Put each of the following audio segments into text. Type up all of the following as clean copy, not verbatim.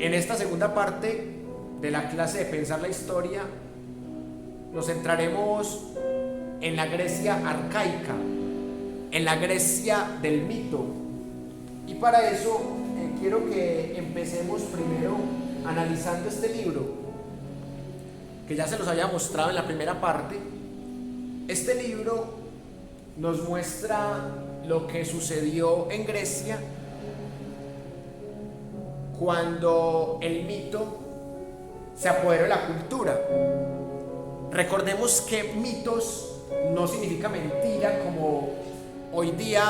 En esta segunda parte de la clase de Pensar la Historia nos centraremos en la Grecia arcaica, en la Grecia del mito. Y para eso quiero que empecemos primero analizando este libro, que ya se los había mostrado en la primera parte. Este libro nos muestra lo que sucedió en Grecia cuando el mito se apoderó de la cultura. Recordemos que mitos no significa mentira como hoy día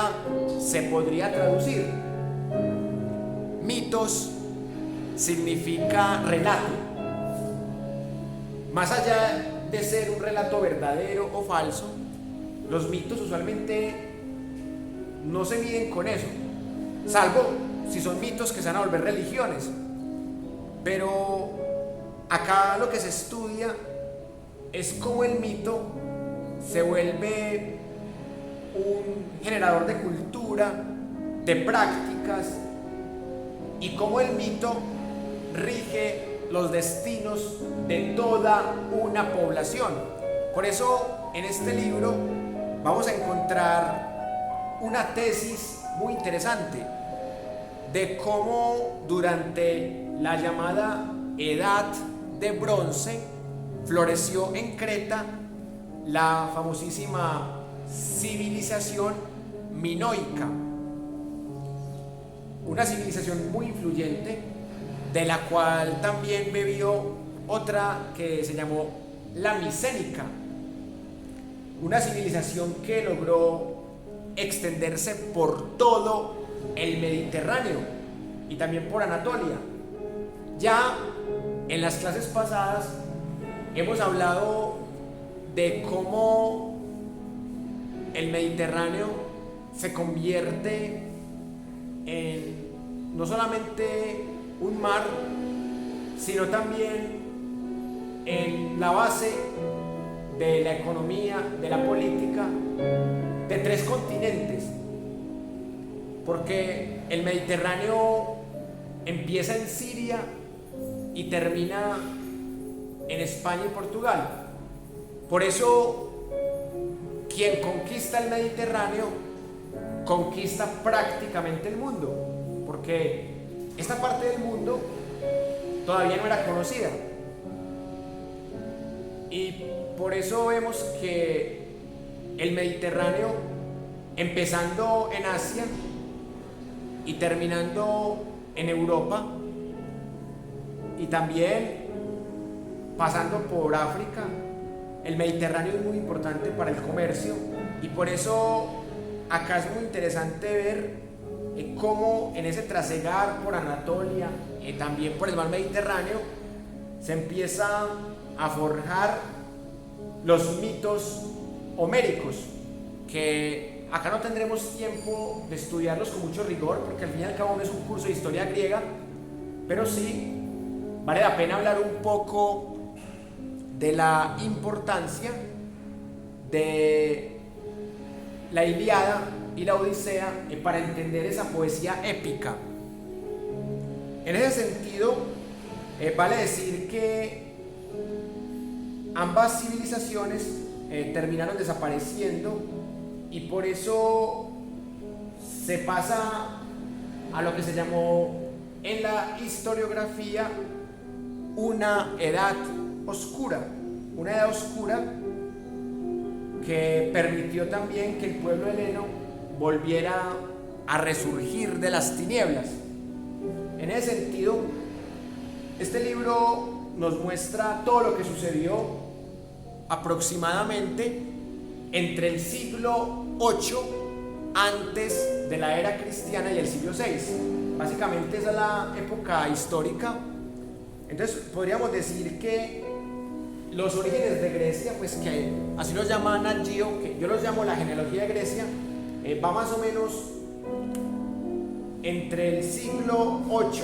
se podría traducir. Mitos significa relato. Más allá de ser un relato verdadero o falso, los mitos usualmente no se miden con eso, salvo si son mitos que se van a volver religiones. Pero acá lo que se estudia es cómo el mito se vuelve un generador de cultura, de prácticas, y cómo el mito rige los destinos de toda una población. Por eso en este libro vamos a encontrar una tesis muy interesante de cómo durante la llamada Edad de Bronce floreció en Creta la famosísima civilización minoica, una civilización muy influyente, de la cual también bebió otra que se llamó la micénica, una civilización que logró extenderse por todo el Mediterráneo y también por Anatolia. Ya en las clases pasadas hemos hablado de cómo el Mediterráneo se convierte en no solamente un mar, sino también en la base de la economía, de la política, de 3 continentes, porque el Mediterráneo empieza en Siria y termina en España y Portugal. Por eso, quien conquista el Mediterráneo conquista prácticamente el mundo, porque esta parte del mundo todavía no era conocida. Y por eso vemos que el Mediterráneo, empezando en Asia y terminando en Europa, y también pasando por África, el Mediterráneo es muy importante para el comercio. Y por eso acá es muy interesante ver cómo en ese trasegar por Anatolia, también por el mar Mediterráneo, se empieza a forjar los mitos homéricos, que acá no tendremos tiempo de estudiarlos con mucho rigor, porque al fin y al cabo no es un curso de historia griega, pero sí vale la pena hablar un poco de la importancia de la Ilíada y la Odisea para entender esa poesía épica. En ese sentido, vale decir que ambas civilizaciones terminaron desapareciendo, y por eso se pasa a lo que se llamó en la historiografía una edad oscura, que permitió también que el pueblo heleno volviera a resurgir de las tinieblas. En ese sentido, este libro nos muestra todo lo que sucedió aproximadamente entre el siglo VIII antes de la era cristiana y el siglo VI. Básicamente esa es la época histórica. Entonces podríamos decir que los orígenes de Grecia, pues que así los llama Nat Geo, que yo los llamo la genealogía de Grecia, va más o menos entre el siglo VIII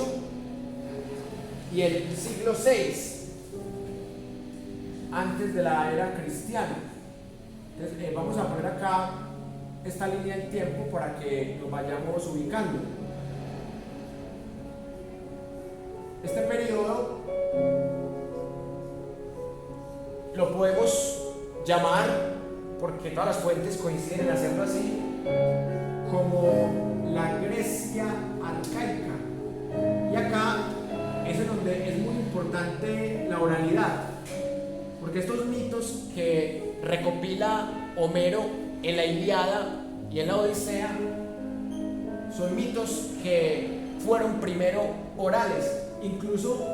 y el siglo VI antes de la era cristiana. Entonces vamos a poner acá esta línea del tiempo para que nos vayamos ubicando. Este periodo lo podemos llamar, porque todas las fuentes coinciden en hacerlo así, como la Grecia arcaica. Y acá es donde es muy importante la oralidad, porque estos mitos que recopila Homero en la Ilíada y en la Odisea son mitos que fueron primero orales. Incluso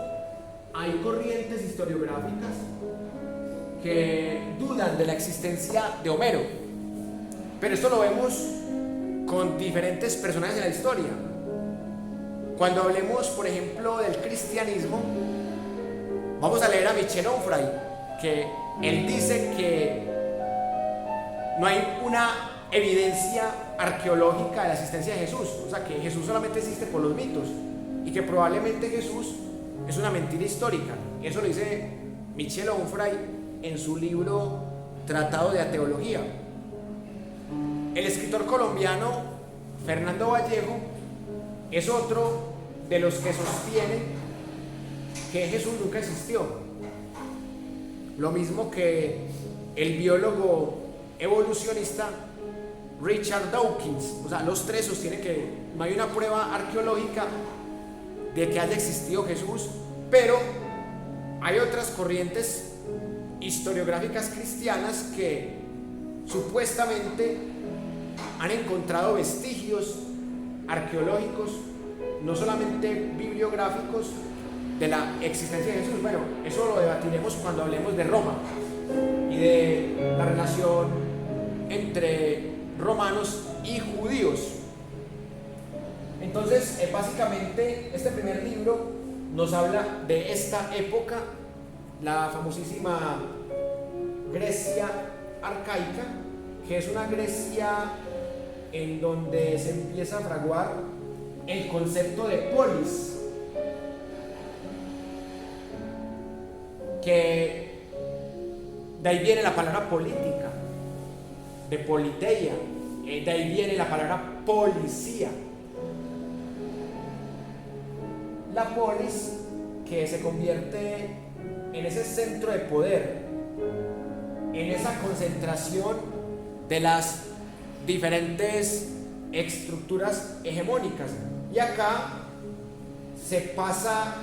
hay corrientes historiográficas que dudan de la existencia de Homero, pero esto lo vemos con diferentes personajes de la historia. Cuando hablemos, por ejemplo, del cristianismo, vamos a leer a Michel Onfray, que él dice que no hay una evidencia arqueológica de la existencia de Jesús, o sea, que Jesús solamente existe por los mitos y que probablemente Jesús es una mentira histórica. Eso lo dice Michel Onfray en su libro Tratado de Ateología. El escritor colombiano Fernando Vallejo es otro de los que sostiene que Jesús nunca existió. Lo mismo que el biólogo evolucionista Richard Dawkins. O sea, los tres sostienen que no hay una prueba arqueológica de que haya existido Jesús, pero hay otras corrientes historiográficas cristianas que supuestamente han encontrado vestigios arqueológicos, no solamente bibliográficos, de la existencia de Jesús. Bueno, eso lo debatiremos cuando hablemos de Roma y de la relación entre romanos y judíos. Entonces, básicamente, este primer libro nos habla de esta época, la famosísima Grecia arcaica, que es una Grecia en donde se empieza a fraguar el concepto de polis, que de ahí viene la palabra política, de politeia, de ahí viene la palabra policía. La polis, que se convierte en ese centro de poder, en esa concentración de las diferentes estructuras hegemónicas. Y acá se pasa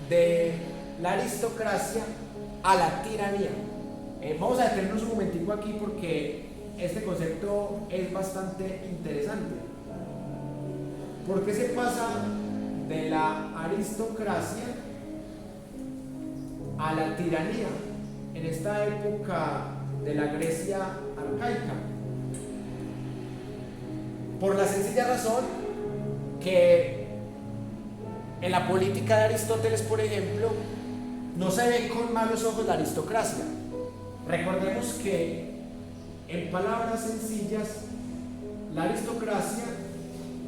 de la aristocracia a la tiranía. Vamos a detenernos un momentico aquí porque este concepto es bastante interesante. ¿Por qué se pasa de la aristocracia a la tiranía en esta época de la Grecia arcaica? Por la sencilla razón que en la política de Aristóteles, por ejemplo, no se ve con malos ojos la aristocracia. Recordemos que, en palabras sencillas, la aristocracia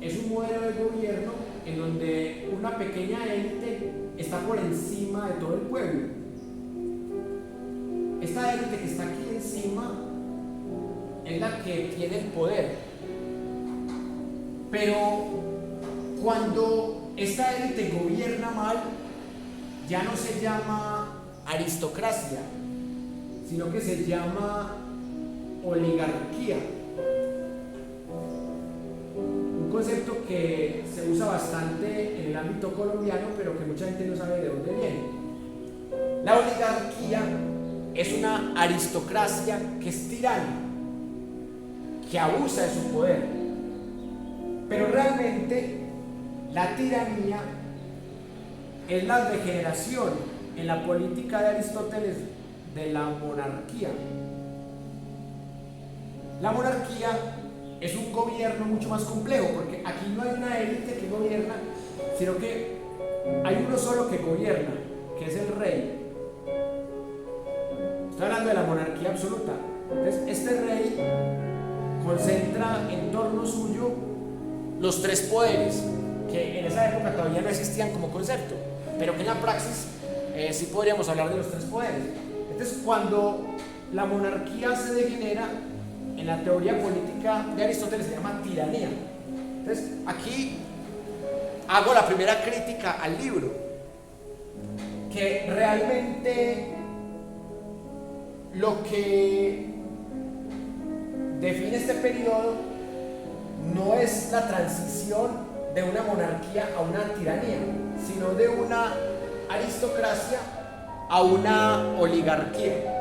es un modelo de gobierno en donde una pequeña élite está por encima de todo el pueblo. Esta élite que está aquí encima es la que tiene el poder. Pero cuando esta élite gobierna mal, ya no se llama aristocracia, sino que se llama oligarquía. Un concepto que se usa bastante en el ámbito colombiano, pero que mucha gente no sabe de dónde viene. La oligarquía es una aristocracia que es tirana, que abusa de su poder. Pero realmente la tiranía es la degeneración en la política de Aristóteles de la monarquía. La monarquía es un gobierno mucho más complejo, porque aquí no hay una élite que gobierna, sino que hay uno solo que gobierna, que es el rey. Estoy hablando de la monarquía absoluta. Entonces, este rey concentra en torno suyo los tres poderes, que en esa época todavía no existían como concepto, pero que en la praxis sí podríamos hablar de los tres poderes. Entonces, cuando la monarquía se degenera, en la teoría política de Aristóteles se llama tiranía. Entonces, aquí hago la primera crítica al libro, que realmente lo que define este periodo no es la transición de una monarquía a una tiranía, sino de una aristocracia a una oligarquía.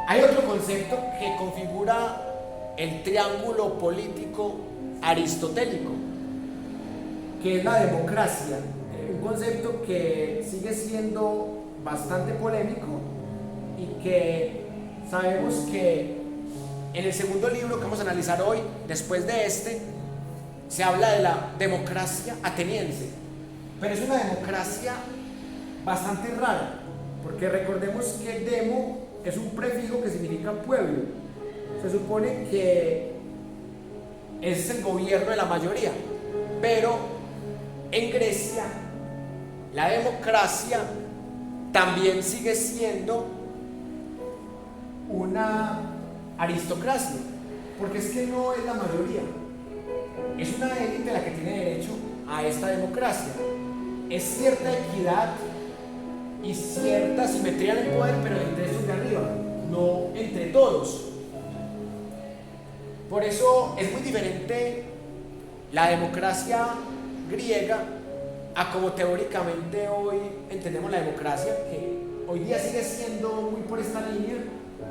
Hay otro concepto que configura el triángulo político aristotélico, que es la democracia, un concepto que sigue siendo bastante polémico y que sabemos que en el segundo libro que vamos a analizar hoy, después de este, se habla de la democracia ateniense, pero es una democracia bastante rara, porque recordemos que demo es un prefijo que significa pueblo. Se supone que es el gobierno de la mayoría, pero en Grecia la democracia también sigue siendo una aristocracia, porque es que no es la mayoría, es una élite la que tiene derecho a esta democracia. Es cierta equidad y cierta simetría en el poder, pero entre esos de arriba, no entre todos. Por eso es muy diferente la democracia griega a como teóricamente hoy entendemos la democracia, que hoy día sigue siendo muy por esta línea,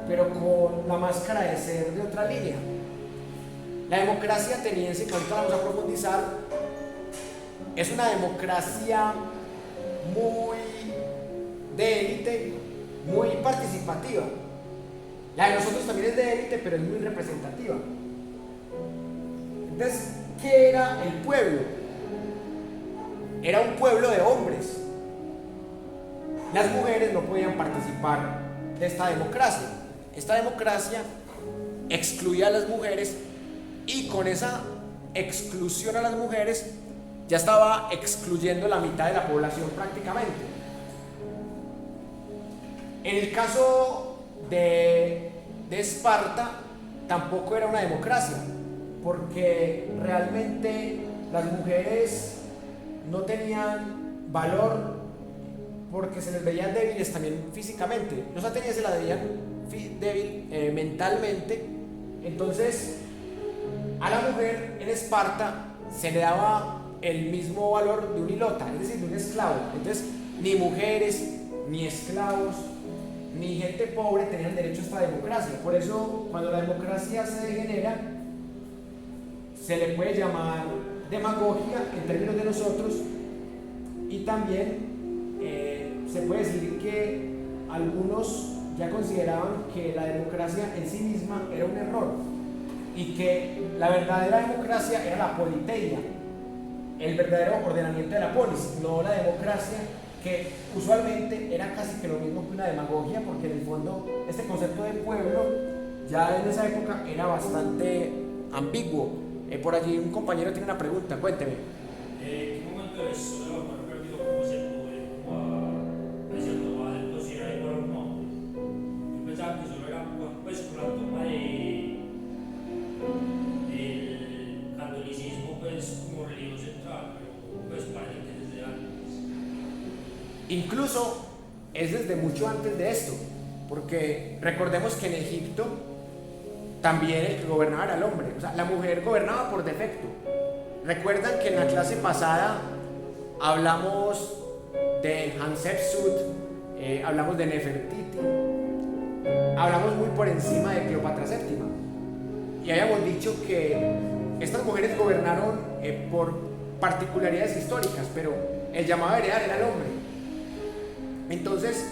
pero con la máscara de ser de otra línea. La democracia ateniense, que ahorita vamos a profundizar, es una democracia muy de élite, muy participativa. La de nosotros también es de élite, pero es muy representativa. Entonces, ¿qué era el pueblo? Era un pueblo de hombres. Las mujeres no podían participar de esta democracia. Esta democracia excluía a las mujeres, y con esa exclusión a las mujeres ya estaba excluyendo la mitad de la población prácticamente. En el caso de Esparta tampoco era una democracia, porque realmente las mujeres no tenían valor, porque se les veían débiles también físicamente. Los atenienses la veían débil mentalmente. Entonces a la mujer en Esparta se le daba el mismo valor de un hilota, es decir, de un esclavo. Entonces ni mujeres, ni esclavos, ni gente pobre tenían derecho a esta democracia. Por eso cuando la democracia se degenera, se le puede llamar demagogia en términos de nosotros, y también se puede decir que algunos ya consideraban que la democracia en sí misma era un error, y que la verdadera democracia era la politeia, el verdadero ordenamiento de la polis, no la democracia, que usualmente era casi que lo mismo que una demagogia, porque en el fondo este concepto de pueblo ya en esa época era bastante ambiguo. Por allí un compañero tiene una pregunta, cuénteme. ¿Qué momento es haber perdido como ese poder a ese del cosire de los nobles? Yo pensaba que solo era pues con la toma del catolicismo pues como religión central, pero pues parece que desde antes. Incluso es desde mucho antes de esto, porque recordemos que en Egipto también el que gobernaba era el hombre, o sea, la mujer gobernaba por defecto. Recuerdan que en la clase pasada hablamos de Hatshepsut, hablamos de Nefertiti, hablamos muy por encima de Cleopatra VII, y habíamos dicho que estas mujeres gobernaron por particularidades históricas, pero el llamado a heredar era el hombre. Entonces,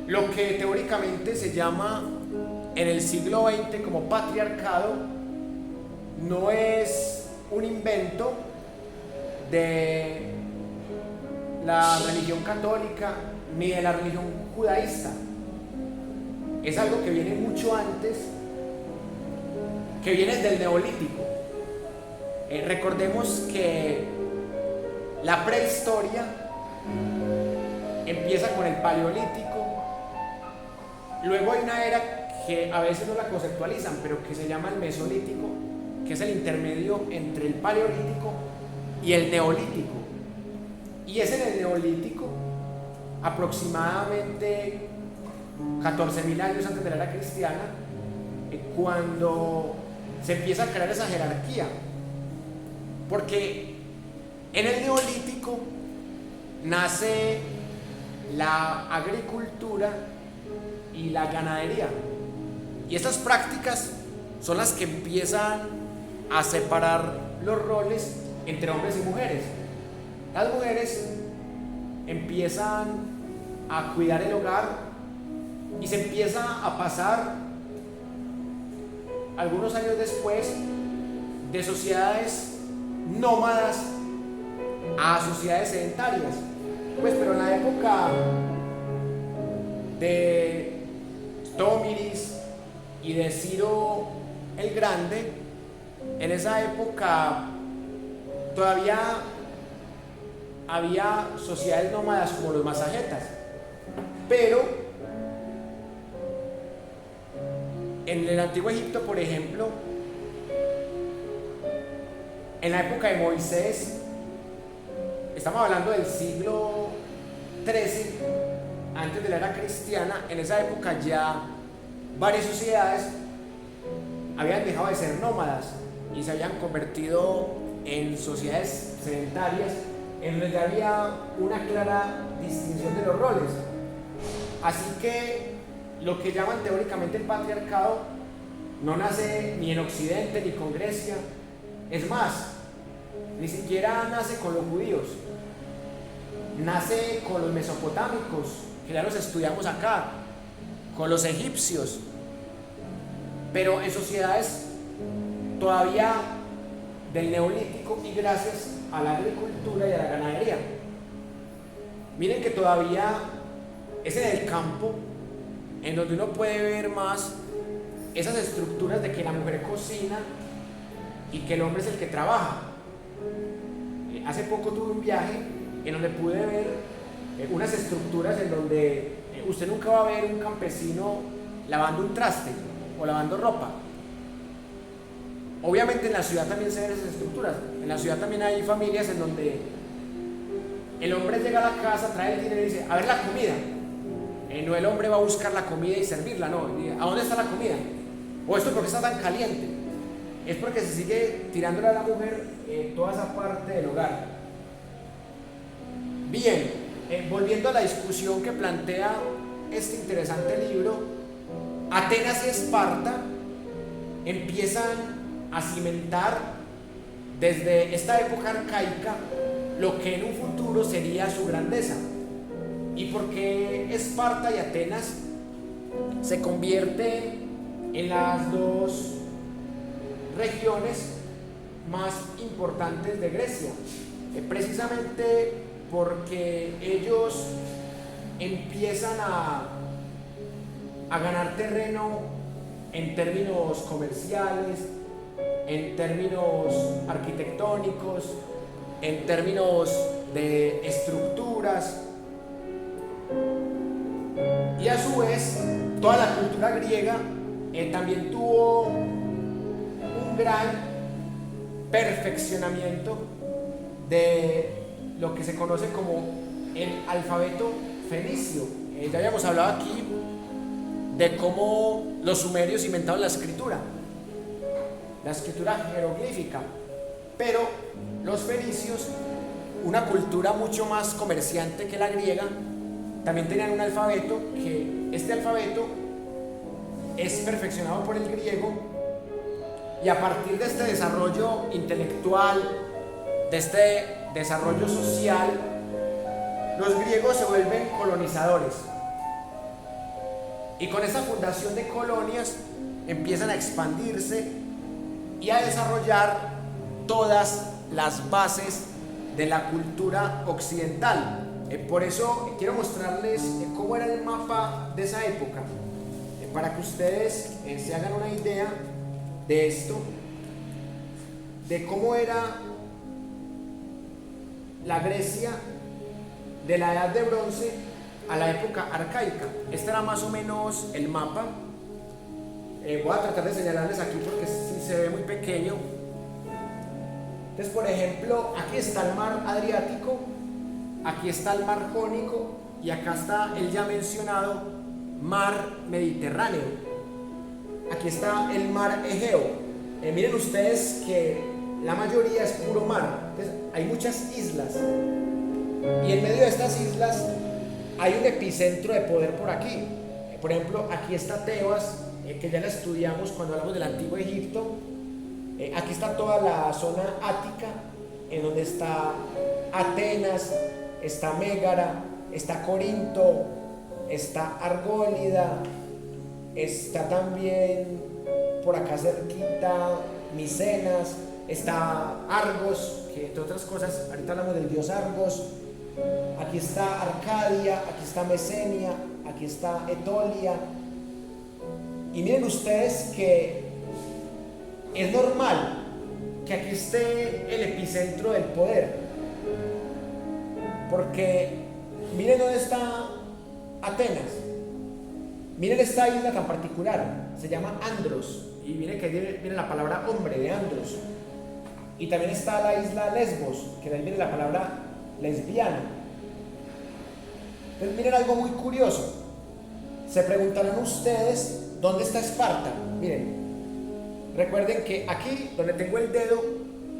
lo que teóricamente se llama en el siglo XX como patriarcado no es un invento de la religión católica ni de la religión judaísta. Es algo que viene mucho antes, que viene del Neolítico. Recordemos que la prehistoria empieza con el Paleolítico, luego hay una era que a veces no la conceptualizan, pero que se llama el Mesolítico, que es el intermedio entre el Paleolítico y el Neolítico. Y es en el Neolítico aproximadamente 14.000 años antes de la era cristiana, cuando se empieza a crear esa jerarquía. Porque en el Neolítico nace la agricultura y la ganadería. Y estas prácticas son las que empiezan a separar los roles entre hombres y mujeres. Las mujeres empiezan a cuidar el hogar y se empieza a pasar algunos años después de sociedades nómadas a sociedades sedentarias. Pues pero en la época de Tómiris y de Ciro el Grande, en esa época todavía había sociedades nómadas como los masagetas, pero en el antiguo Egipto, por ejemplo, en la época de Moisés, estamos hablando del siglo XIII, antes de la era cristiana, en esa época ya varias sociedades habían dejado de ser nómadas y se habían convertido en sociedades sedentarias, en donde había una clara distinción de los roles. Así que lo que llaman teóricamente el patriarcado no nace ni en Occidente ni con Grecia, es más, ni siquiera nace con los judíos, nace con los mesopotámicos, que ya los estudiamos acá, con los egipcios, pero en sociedades todavía del Neolítico y gracias a la agricultura y a la ganadería. Miren que todavía es en el campo en donde uno puede ver más esas estructuras de que la mujer cocina y que el hombre es el que trabaja. Hace poco tuve un viaje en donde pude ver unas estructuras en donde usted nunca va a ver un campesino lavando un traste o lavando ropa. Obviamente en la ciudad también se ven esas estructuras. En la ciudad también hay familias en donde el hombre llega a la casa, trae el dinero y dice, a ver la comida. No, el hombre va a buscar la comida y servirla, no. ¿A dónde está la comida? ¿O esto por qué está tan caliente? Es porque se sigue tirándole a la mujer toda esa parte del hogar. Bien, volviendo a la discusión que plantea este interesante libro, Atenas y Esparta empiezan a cimentar desde esta época arcaica lo que en un futuro sería su grandeza. Y porque Esparta y Atenas se convierten en las dos regiones más importantes de Grecia, precisamente porque ellos empiezan a ganar terreno en términos comerciales, en términos arquitectónicos, en términos de estructuras, y a su vez toda la cultura griega también tuvo un gran perfeccionamiento de lo que se conoce como el alfabeto fenicio. Ya habíamos hablado aquí de cómo los sumerios inventaron la escritura jeroglífica, pero los fenicios, una cultura mucho más comerciante que la griega, también tenían un alfabeto, que este alfabeto es perfeccionado por el griego, y a partir de este desarrollo intelectual, de este desarrollo social, los griegos se vuelven colonizadores. Y con esta fundación de colonias empiezan a expandirse y a desarrollar todas las bases de la cultura occidental. Por eso quiero mostrarles cómo era el mapa de esa época, para que ustedes se hagan una idea de esto, de cómo era la Grecia de la Edad de Bronce a la época arcaica. Este era más o menos el mapa. Voy a tratar de señalarles aquí porque sí se ve muy pequeño. Entonces, por ejemplo, aquí está el mar Adriático, aquí está el mar Jónico y acá está el ya mencionado mar Mediterráneo. Aquí está el mar Egeo. Miren ustedes que la mayoría es puro mar. Entonces, hay muchas islas y en medio de estas islas hay un epicentro de poder por aquí. Por ejemplo, aquí está Tebas, que ya la estudiamos cuando hablamos del antiguo Egipto. Aquí está toda la zona ática, en donde está Atenas, está Mégara, está Corinto, está Argólida, está también por acá cerquita Micenas, está Argos, que entre otras cosas, ahorita hablamos del dios Argos. Aquí está Arcadia, aquí está Mesenia, aquí está Etolia. Y miren ustedes que es normal que aquí esté el epicentro del poder, porque miren dónde está Atenas, miren esta isla tan particular, se llama Andros, y miren que viene la palabra hombre de Andros, y también está la isla Lesbos, que de ahí viene la palabra lesbiana. Entonces miren algo muy curioso, se preguntarán ustedes dónde está Esparta. Miren, recuerden que aquí donde tengo el dedo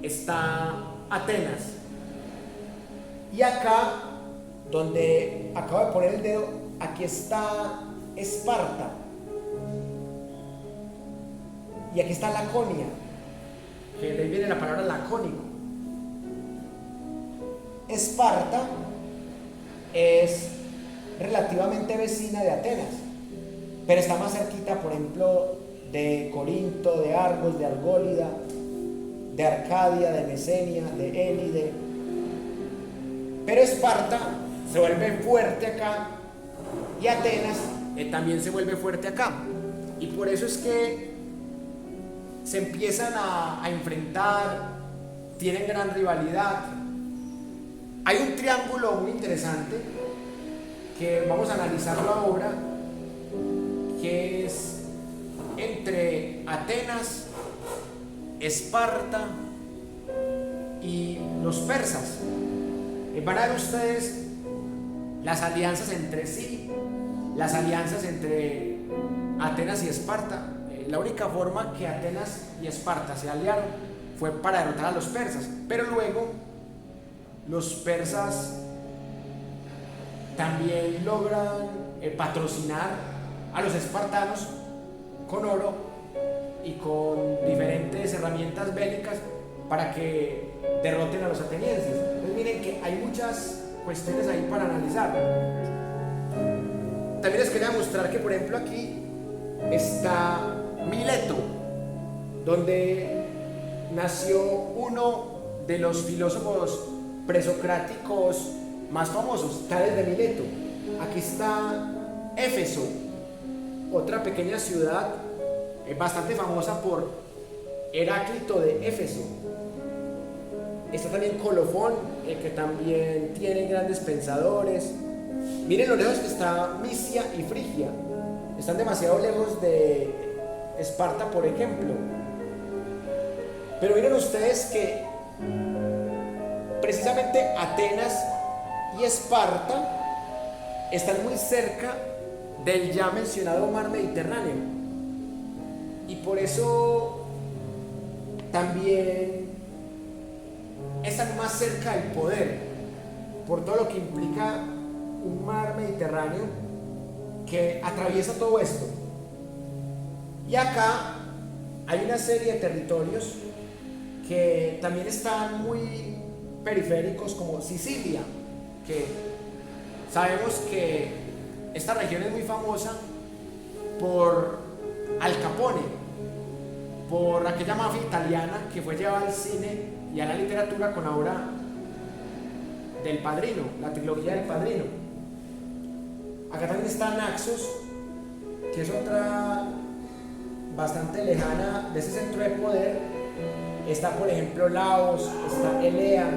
está Atenas, y acá donde acabo de poner el dedo, aquí está Esparta, y aquí está Laconia, que de ahí viene la palabra lacónico. Esparta es relativamente vecina de Atenas, pero está más cerquita, por ejemplo, de Corinto, de Argos, de Argólida, de Arcadia, de Mesenia, de Élide. Pero Esparta se vuelve fuerte acá y Atenas también se vuelve fuerte acá. Y por eso es que se empiezan a enfrentar, tienen gran rivalidad. Hay un triángulo muy interesante que vamos a analizarlo ahora, que es entre Atenas, Esparta y los persas. Van a ver ustedes las alianzas entre sí, las alianzas entre Atenas y Esparta. La única forma que Atenas y Esparta se aliaron fue para derrotar a los persas, pero luego los persas también logran patrocinar a los espartanos con oro y con diferentes herramientas bélicas para que derroten a los atenienses. Entonces miren que hay muchas cuestiones ahí para analizar. También les quería mostrar que, por ejemplo, aquí está Mileto, donde nació uno de los filósofos presocráticos más famosos, Tales de Mileto. Aquí está Éfeso, otra pequeña ciudad bastante famosa por Heráclito de Éfeso. Está también Colofón, que también tiene grandes pensadores. Miren lo lejos que está Misia y Frigia. Están demasiado lejos de Esparta, por ejemplo. Pero miren ustedes que precisamente Atenas y Esparta están muy cerca del ya mencionado mar Mediterráneo, y por eso también están más cerca del poder, por todo lo que implica un mar Mediterráneo que atraviesa todo esto. Y acá hay una serie de territorios que también están muy periféricos, como Sicilia, que sabemos que esta región es muy famosa por Al Capone, por aquella mafia italiana que fue llevada al cine y a la literatura con la obra del Padrino, la trilogía del Padrino. Acá también está Naxos, que es otra bastante lejana de ese centro de poder. Está, por ejemplo, Laos, está Elea.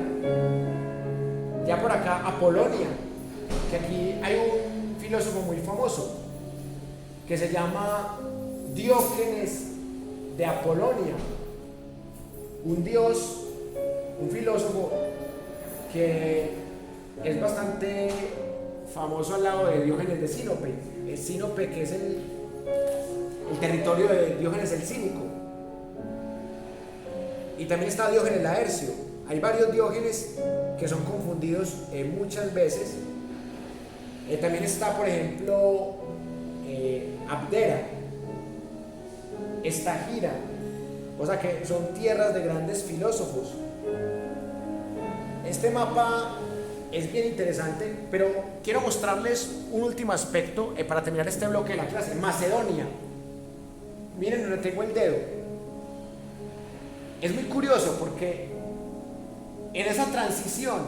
Ya por acá Apolonia, que aquí hay un filósofo muy famoso que se llama Diógenes de Apolonia, un dios, un filósofo que es bastante famoso al lado de Diógenes de Sinope. Sinope, que es el territorio de Diógenes el Cínico. Y también está Diógenes Laercio. Hay varios Diógenes que son confundidos muchas veces. También está, por ejemplo, Abdera, Estagira, o sea que son tierras de grandes filósofos. Este mapa es bien interesante, pero quiero mostrarles un último aspecto para terminar este bloque de la clase. Macedonia. Miren donde tengo el dedo. Es muy curioso porque en esa transición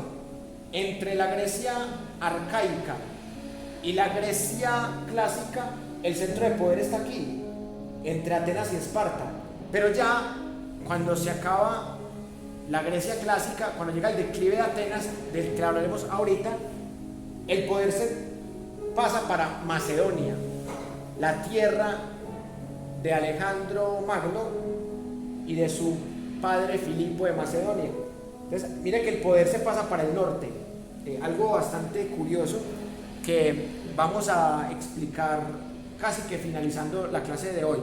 entre la Grecia arcaica y la Grecia clásica, el centro de poder está aquí, entre Atenas y Esparta. Pero ya cuando se acaba la Grecia clásica, cuando llega el declive de Atenas, del que hablaremos ahorita, el poder se pasa para Macedonia, la tierra de Alejandro Magno y de su padre Filipo de Macedonia. Entonces, mira que el poder se pasa para el norte, algo bastante curioso que vamos a explicar casi que finalizando la clase de hoy.